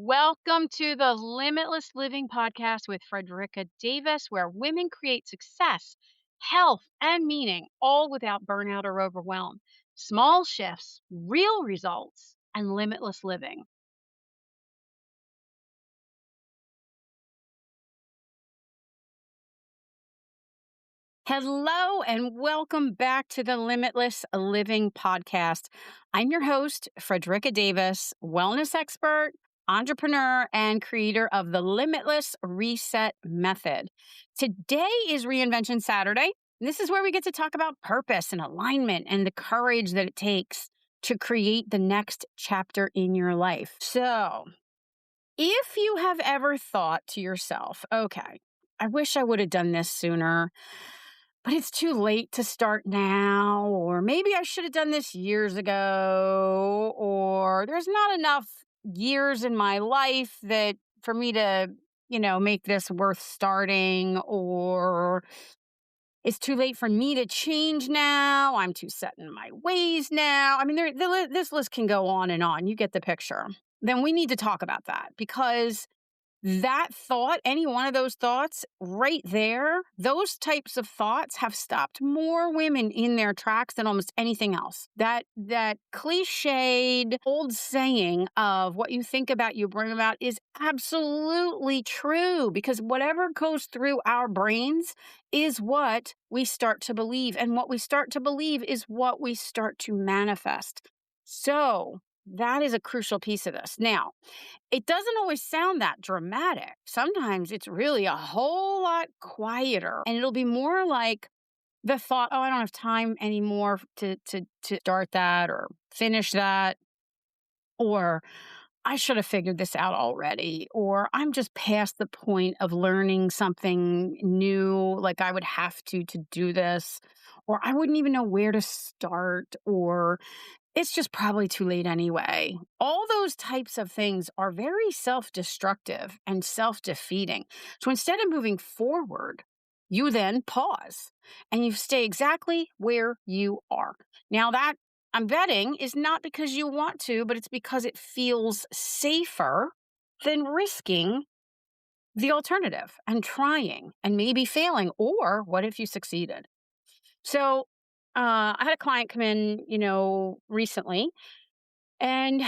Welcome to the Limitless Living podcast with Fredricka Davis, where women create success, health, and meaning, all without burnout or overwhelm. Small shifts, real results, and limitless living. Hello, and welcome back to the Limitless Living podcast. I'm your host, Fredricka Davis, wellness expert, entrepreneur, and creator of the Limitless Reset Method. Today is Reinvention Saturday. This is where we get to talk about purpose and alignment and the courage that it takes to create the next chapter in your life. So, if you have ever thought to yourself, okay, I wish I would have done this sooner, but it's too late to start now, or maybe I should have done this years ago, or there's not enough years in my life that for me to, make this worth starting, or it's too late for me to change now. I'm too set in my ways now. I mean, this list can go on and on. You get the picture. Then we need to talk about that because that thought, any one of those thoughts right there, those types of thoughts have stopped more women in their tracks than almost anything else. That cliched old saying of what you think about, you bring about is absolutely true because whatever goes through our brains is what we start to believe. And what we start to believe is what we start to manifest. So that is a crucial piece of this. Now, it doesn't always sound that dramatic. Sometimes it's really a whole lot quieter, and it'll be more like the thought, "Oh, I don't have time anymore to start that or finish that," or "I should have figured this out already," or "I'm just past the point of learning something new, like I would have to do this," or "I wouldn't even know where to start," or "It's just probably too late anyway." All those types of things are very self destructive and self defeating. So instead of moving forward, you then pause and you stay exactly where you are. Now, that I'm betting is not because you want to, but it's because it feels safer than risking the alternative and trying and maybe failing. Or what if you succeeded? So I had a client come in, recently, and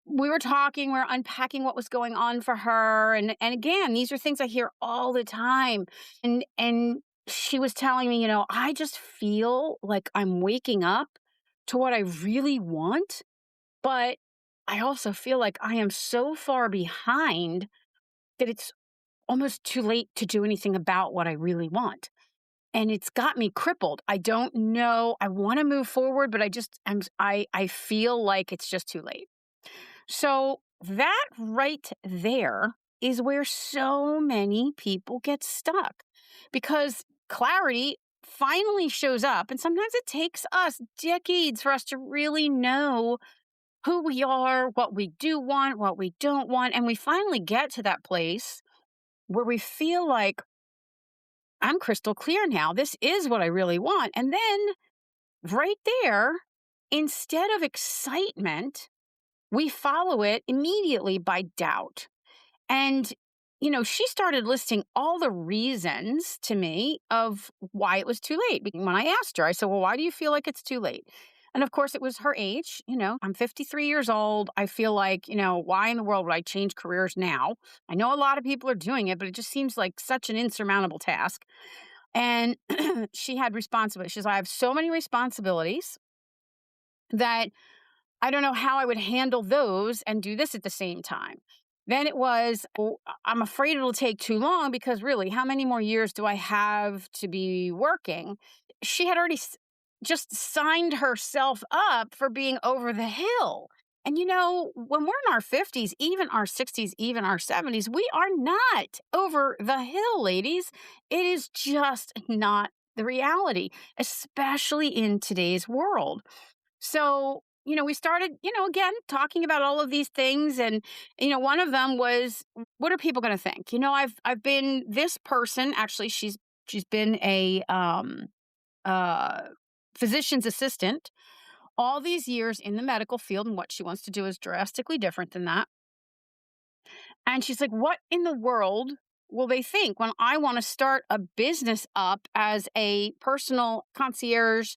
we were talking, we are unpacking what was going on for her. And again, these are things I hear all the time. And she was telling me, I just feel like I'm waking up to what I really want, but I also feel like I am so far behind that it's almost too late to do anything about what I really want. And it's got me crippled. I don't know. I want to move forward, but I feel like it's just too late. So that right there is where so many people get stuck because clarity finally shows up. And sometimes it takes us decades for us to really know who we are, what we do want, what we don't want. And we finally get to that place where we feel like I'm crystal clear now. This is what I really want. And then right there, instead of excitement, we follow it immediately by doubt. And, she started listing all the reasons to me of why it was too late. When I asked her, I said, "Well, why do you feel like it's too late?" And of course, it was her age. I'm 53 years old. I feel like, why in the world would I change careers now? I know a lot of people are doing it, but it just seems like such an insurmountable task. And she had responsibility. She's like, "I have so many responsibilities that I don't know how I would handle those and do this at the same time." Then it was, "Oh, I'm afraid it'll take too long because really, how many more years do I have to be working?" She had already just signed herself up for being over the hill. And when we're in our 50s, even our 60s, even our 70s, we are not over the hill, ladies. It is just not the reality, especially in today's world. So, we started, again, talking about all of these things. And, one of them was, what are people going to think? I've been this person, actually, she's been a uh, physician's assistant all these years in the medical field. And what she wants to do is drastically different than that. And she's like, what in the world will they think when I want to start a business up as a personal concierge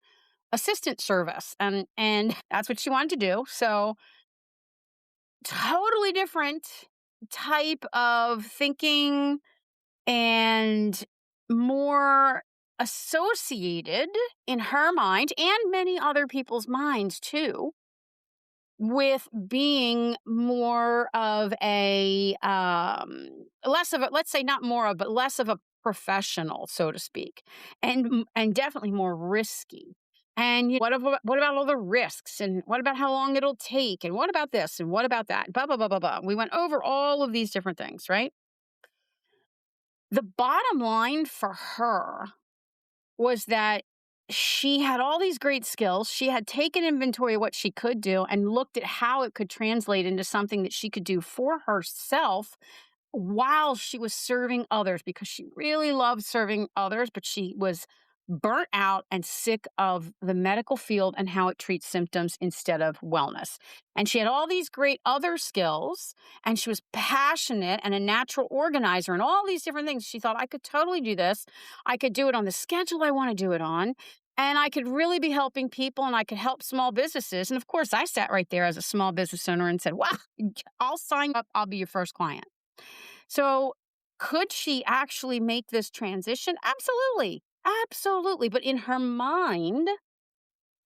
assistant service? And that's what she wanted to do. So totally different type of thinking and more associated in her mind and many other people's minds too with being more of a less of a, let's say not more of, but less of a professional, so to speak, and definitely more risky. And what about all the risks, and what about how long it'll take, and what about this, and what about that, blah blah blah blah blah. We went over all of these different things, right? The bottom line for her was that she had all these great skills. She had taken inventory of what she could do and looked at how it could translate into something that she could do for herself while she was serving others, because she really loved serving others, but she was burnt out and sick of the medical field and how it treats symptoms instead of wellness. And she had all these great other skills, and she was passionate and a natural organizer and all these different things. She thought, I could totally do this. I could do it on the schedule I want to do it on. And I could really be helping people, and I could help small businesses. And of course, I sat right there as a small business owner and said, wow, I'll sign up. I'll be your first client. So could she actually make this transition? Absolutely. Absolutely. But in her mind,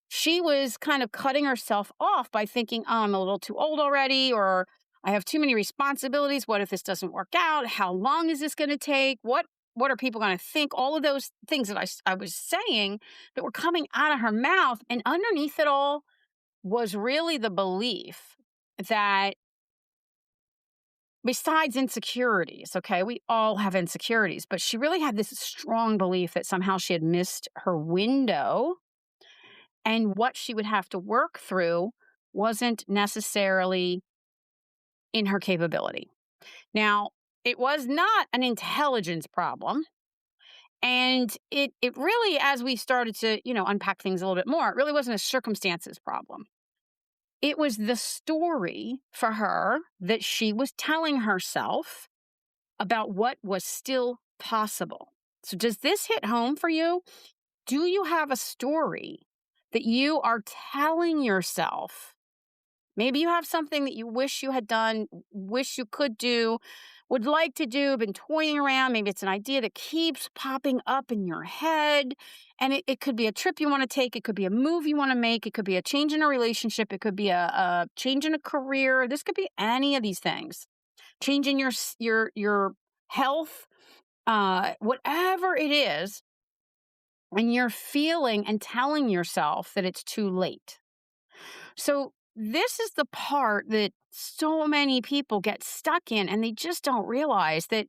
she was kind of cutting herself off by thinking, oh, I'm a little too old already, or I have too many responsibilities. What if this doesn't work out? How long is this going to take? What are people going to think? All of those things that I was saying that were coming out of her mouth. And underneath it all was really the belief that, besides insecurities, okay, we all have insecurities, but she really had this strong belief that somehow she had missed her window, and what she would have to work through wasn't necessarily in her capability. Now, it was not an intelligence problem. And it really, as we started to, unpack things a little bit more, it really wasn't a circumstances problem. It was the story for her that she was telling herself about what was still possible. So, does this hit home for you? Do you have a story that you are telling yourself? Maybe you have something that you wish you had done, wish you could do, would like to do, been toying around. Maybe it's an idea that keeps popping up in your head. And it could be a trip you want to take. It could be a move you want to make. It could be a change in a relationship. It could be a change in a career. This could be any of these things. Changing your health, whatever it is, and you're feeling and telling yourself that it's too late. So this is the part that so many people get stuck in, and they just don't realize that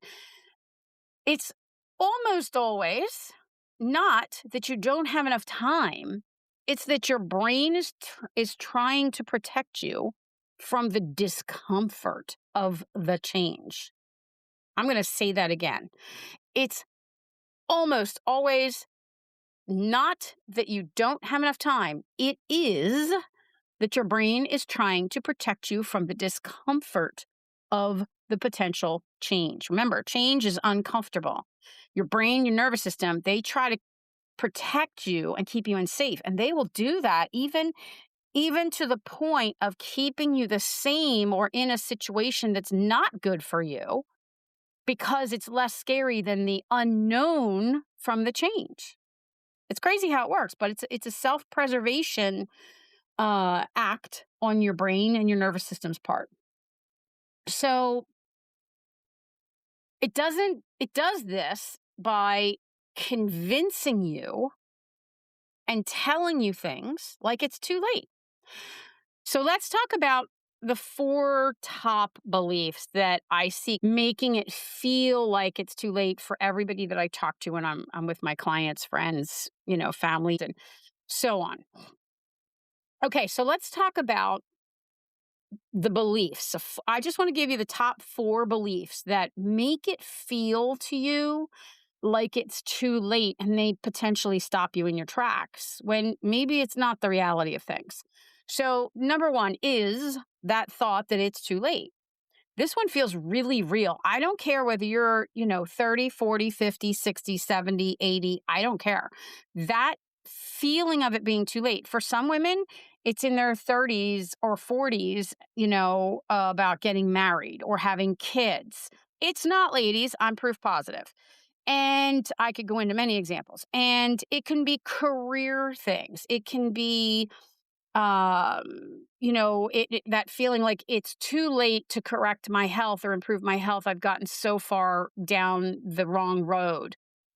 it's almost always not that you don't have enough time. It's that your brain is trying to protect you from the discomfort of the change. I'm going to say that again. It's almost always not that you don't have enough time. It is that your brain is trying to protect you from the discomfort of the potential change. Remember, change is uncomfortable. Your brain, your nervous system, they try to protect you and keep you in safe. And they will do that even to the point of keeping you the same or in a situation that's not good for you, because it's less scary than the unknown from the change. It's crazy how it works, but it's a self-preservation act on your brain and your nervous system's part. So it does this by convincing you and telling you things like it's too late. So let's talk about the 4 top beliefs that I see making it feel like it's too late for everybody that I talk to when I'm with my clients, friends, family, and so on. Okay, so let's talk about the beliefs. I just want to give you the top 4 beliefs that make it feel to you like it's too late, and they potentially stop you in your tracks when maybe it's not the reality of things. So, number 1 is that thought that it's too late. This one feels really real. I don't care whether you're, 30, 40, 50, 60, 70, 80. I don't care. That feeling of it being too late. For some women, it's in their 30s or 40s, about getting married or having kids. It's not, ladies. I'm proof positive. And I could go into many examples. And it can be career things. It can be that feeling like it's too late to correct my health or improve my health. I've gotten so far down the wrong road.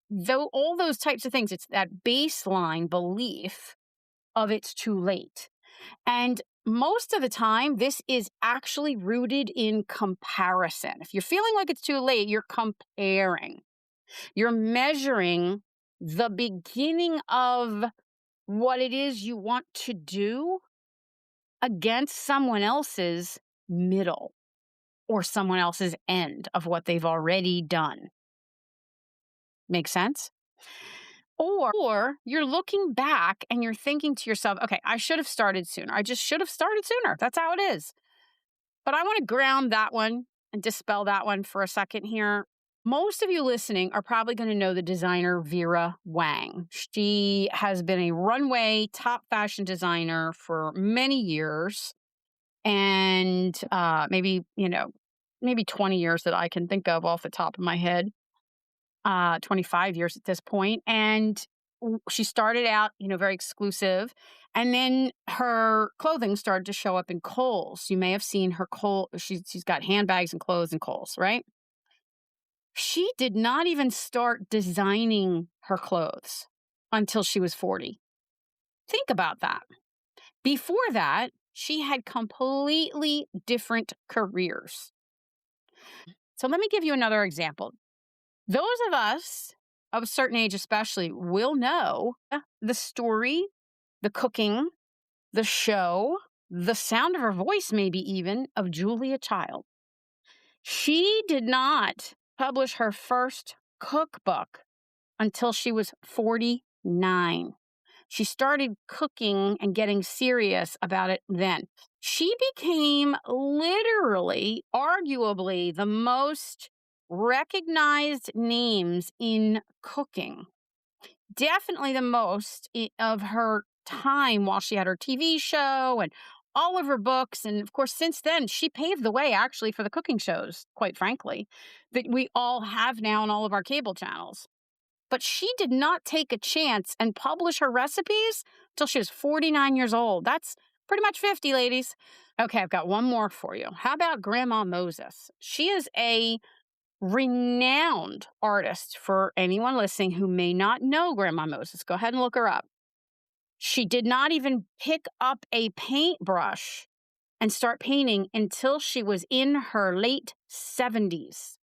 Though all those types of things, it's that baseline belief of it's too late. And most of the time, this is actually rooted in comparison. If you're feeling like it's too late, you're comparing. You're measuring the beginning of what it is you want to do against someone else's middle or someone else's end of what they've already done. Make sense? Or you're looking back and you're thinking to yourself, okay, I should have started sooner. I just should have started sooner. That's how it is. But I want to ground that one and dispel that one for a second here. Most of you listening are probably going to know the designer Vera Wang. She has been a runway top fashion designer for many years. And maybe 20 years that I can think of off the top of my head, 25 years at this point. And she started out, very exclusive. And then her clothing started to show up in Kohl's. You may have seen her she's got handbags and clothes in Kohl's, right? She did not even start designing her clothes until she was 40. Think about that. Before that, she had completely different careers. So let me give you another example. Those of us of a certain age especially will know the story, the cooking, the show, the sound of her voice maybe even, of Julia Child. She did not publish her first cookbook until she was 49. She started cooking and getting serious about it then. She became literally, arguably, the most recognized names in cooking. Definitely the most of her time while she had her TV show and all of her books. And of course, since then, she paved the way actually for the cooking shows, quite frankly, that we all have now on all of our cable channels. But she did not take a chance and publish her recipes till she was 49 years old. That's pretty much 50, ladies. Okay, I've got one more for you. How about Grandma Moses? She is a renowned artist. For anyone listening who may not know Grandma Moses, go ahead and look her up. She did not even pick up a paintbrush and start painting until she was in her late 70s.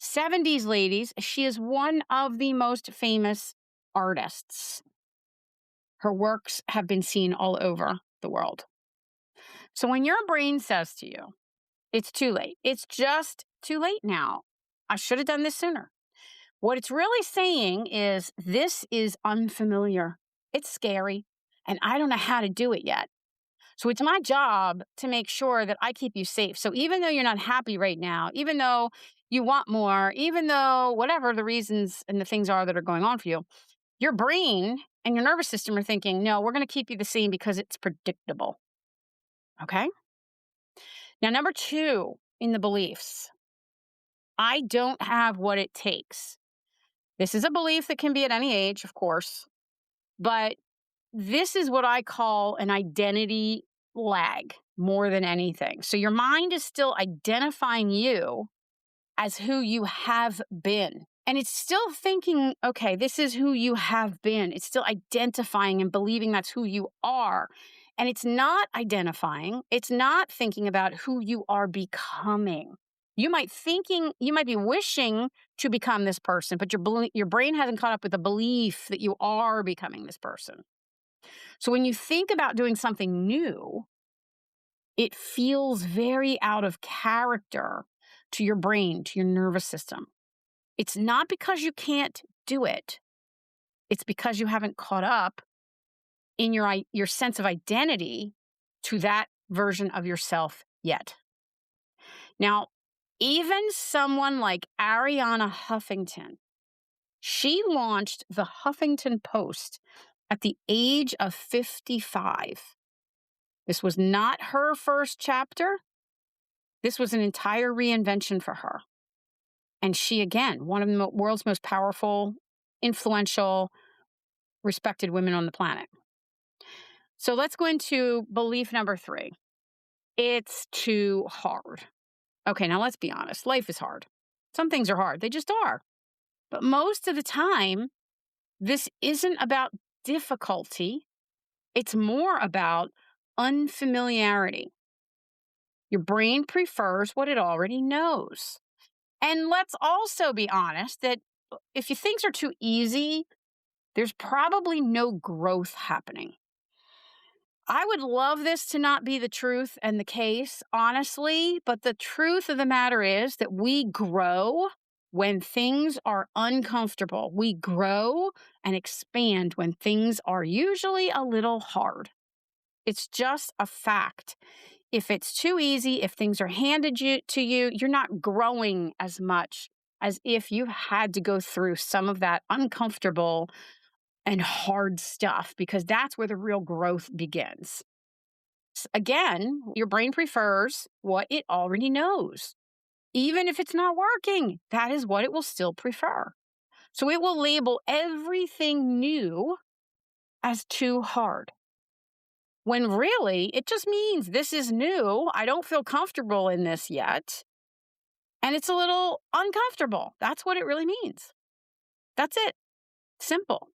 70s, ladies. She is one of the most famous artists. Her works have been seen all over the world. So when your brain says to you, it's too late, it's just too late now, I should have done this sooner. What it's really saying is, this is unfamiliar. It's scary, and I don't know how to do it yet. So it's my job to make sure that I keep you safe. So even though you're not happy right now, even though you want more, even though whatever the reasons and the things are that are going on for you, your brain and your nervous system are thinking, no, we're going to keep you the same because it's predictable. Okay? Now, number 2 in the beliefs, I don't have what it takes. This is a belief that can be at any age, of course, but this is what I call an identity lag more than anything. So your mind is still identifying you as who you have been. And it's still thinking, okay, this is who you have been. It's still identifying and believing that's who you are. And it's not identifying. It's not thinking about who you are becoming. You might be wishing to become this person, but your brain hasn't caught up with the belief that you are becoming this person. So when you think about doing something new, it feels very out of character to your brain, to your nervous system. It's not because you can't do it. It's because you haven't caught up in your sense of identity to that version of yourself yet. Now, even someone like Ariana Huffington, she launched the Huffington Post at the age of 55. This was not her first chapter. This was an entire reinvention for her. And she, again, one of the world's most powerful, influential, respected women on the planet. So let's go into belief number 3. It's too hard. Okay, now let's be honest. Life is hard. Some things are hard. They just are. But most of the time, this isn't about difficulty. It's more about unfamiliarity. Your brain prefers what it already knows. And let's also be honest that if things are too easy, there's probably no growth happening. I would love this to not be the truth and the case, honestly, but the truth of the matter is that we grow when things are uncomfortable. We grow and expand when things are usually a little hard. It's just a fact. If it's too easy, if things are handed to you, you're not growing as much as if you had to go through some of that uncomfortable and hard stuff, because that's where the real growth begins. Again, your brain prefers what it already knows. Even if it's not working, that is what it will still prefer. So it will label everything new as too hard, when really it just means this is new. I don't feel comfortable in this yet. And it's a little uncomfortable. That's what it really means. That's it. Simple.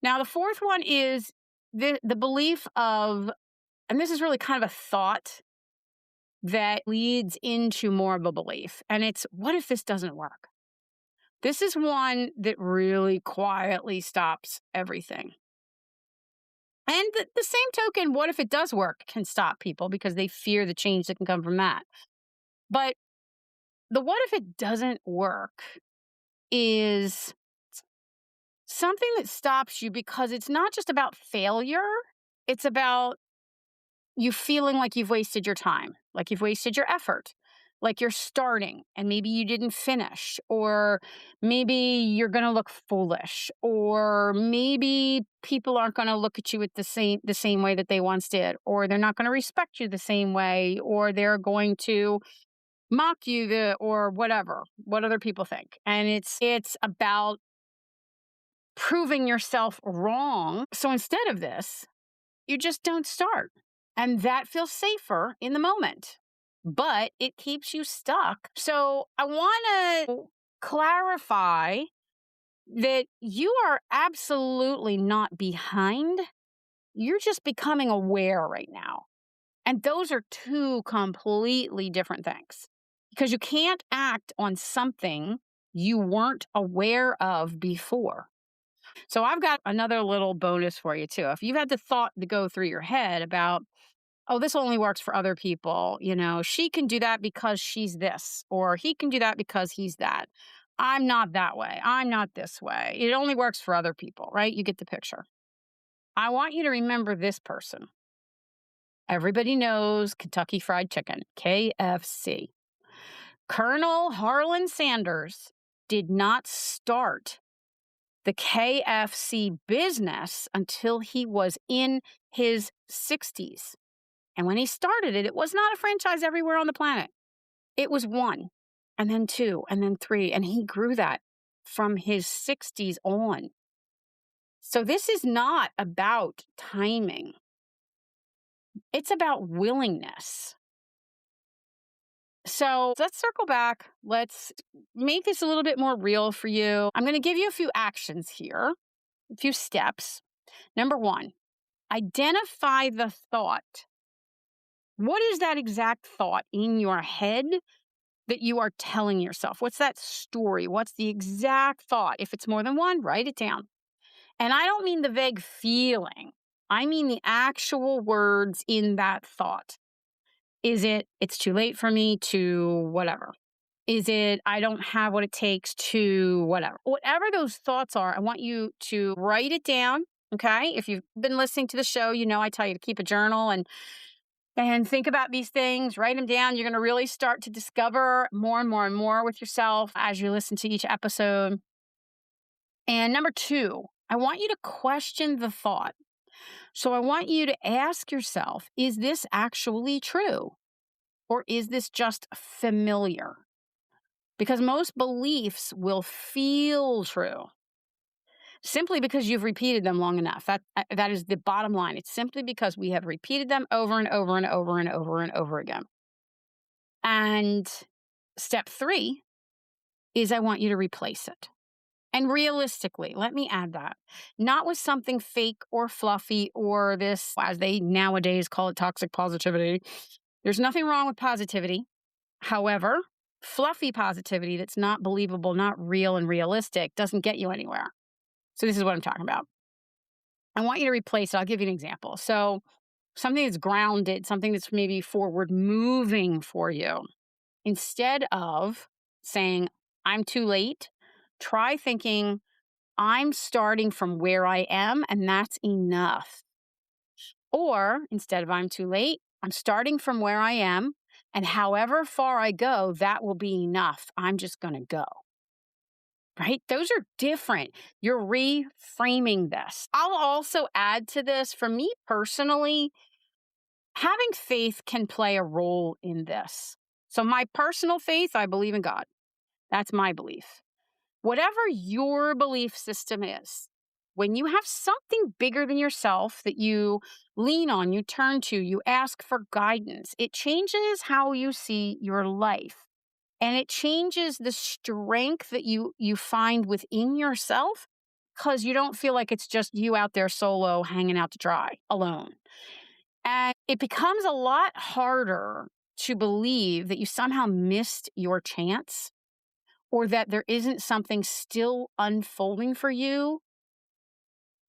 Now, the fourth one is the belief of, and this is really kind of a thought that leads into more of a belief. And it's, what if this doesn't work? This is one that really quietly stops everything. And the same token, what if it does work, can stop people because they fear the change that can come from that. But the what if it doesn't work is something that stops you because it's not just about failure. It's about you feeling like you've wasted your time, like you've wasted your effort, like you're starting and maybe you didn't finish, or maybe you're going to look foolish, or maybe people aren't going to look at you with the same way that they once did, or they're not going to respect you the same way, or they're going to mock you or whatever, what other people think. And it's about proving yourself wrong. So instead of this, you just don't start. And that feels safer in the moment, but it keeps you stuck. So I want to clarify that you are absolutely not behind. You're just becoming aware right now. And those are two completely different things, because you can't act on something you weren't aware of before. So I've got another little bonus for you too. If you've had the thought to go through your head about, oh, this only works for other people, she can do that because she's this, or he can do that because he's that. I'm not that way. I'm not this way. It only works for other people, right? You get the picture. I want you to remember this person. Everybody knows Kentucky Fried Chicken, KFC. Colonel Harlan Sanders did not start the KFC business until he was in his 60s. And when he started it, it was not a franchise everywhere on the planet. It was 1, and then 2, and then 3. And he grew that from his 60s on. So this is not about timing. It's about willingness. So let's circle back. Let's make this a little bit more real for you. I'm going to give you a few actions here, a few steps. Number 1, identify the thought. What is that exact thought in your head that you are telling yourself? What's that story? What's the exact thought? If it's more than one, write it down. And I don't mean the vague feeling. I mean the actual words in that thought. Is it, it's too late for me to whatever? Is it, I don't have what it takes to whatever? Whatever those thoughts are, I want you to write it down, okay? If you've been listening to the show, I tell you to keep a journal and And think about these things, write them down. You're going to really start to discover more and more and more with yourself as you listen to each episode. And number two, I want you to question the thought. So I want you to ask yourself, is this actually true? Or is this just familiar? Because most beliefs will feel true simply because you've repeated them long enough. That is the bottom line. It's simply because we have repeated them over and over and over and over and over again. And step three is I want you to replace it. And realistically, let me add that, not with something fake or fluffy or this, as they nowadays call it, toxic positivity. There's nothing wrong with positivity. However, fluffy positivity that's not believable, not real and realistic doesn't get you anywhere. So this is what I'm talking about. I want you to replace it. I'll give you an example. So something that's grounded, something that's maybe forward moving for you. Instead of saying, I'm too late, try thinking, I'm starting from where I am and that's enough. Or instead of I'm too late, I'm starting from where I am and however far I go, that will be enough. I'm just going to go. Right? Those are different. You're reframing this. I'll also add to this, for me personally, having faith can play a role in this. So my personal faith, I believe in God. That's my belief. Whatever your belief system is, when you have something bigger than yourself that you lean on, you turn to, you ask for guidance, it changes how you see your life. And it changes the strength that you find within yourself because you don't feel like it's just you out there solo hanging out to dry alone. And it becomes a lot harder to believe that you somehow missed your chance or that there isn't something still unfolding for you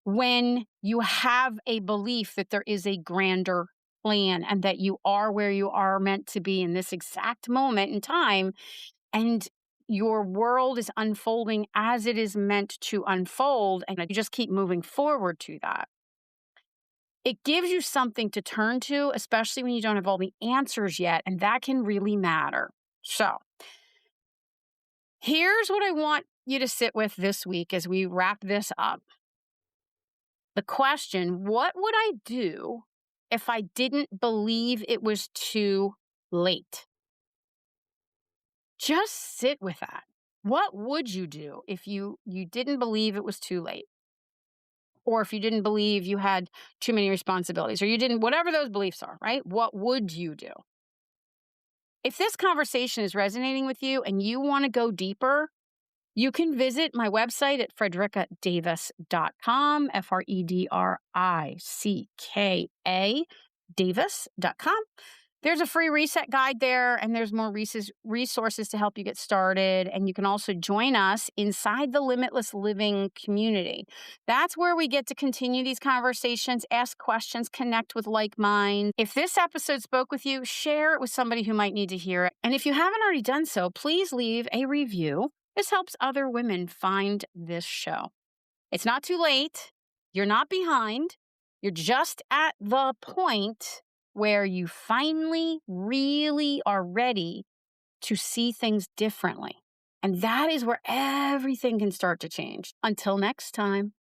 when you have a belief that there is a grander plan and that you are where you are meant to be in this exact moment in time. And your world is unfolding as it is meant to unfold. And you just keep moving forward to that. It gives you something to turn to, especially when you don't have all the answers yet. And that can really matter. So here's what I want you to sit with this week as we wrap this up. The question, what would I do if I didn't believe it was too late? Just sit with that. What would you do if you didn't believe it was too late? Or if you didn't believe you had too many responsibilities, or you didn't, whatever those beliefs are, right? What would you do? If this conversation is resonating with you and you want to go deeper, you can visit my website at fredrickadavis.com, FREDRICKA Davis.com. There's a free reset guide there, and there's more resources to help you get started. And you can also join us inside the Limitless Living community. That's where we get to continue these conversations, ask questions, connect with like minds. If this episode spoke with you, share it with somebody who might need to hear it. And if you haven't already done so, please leave a review. This helps other women find this show. It's not too late. You're not behind. You're just at the point where you finally really are ready to see things differently. And that is where everything can start to change. Until next time.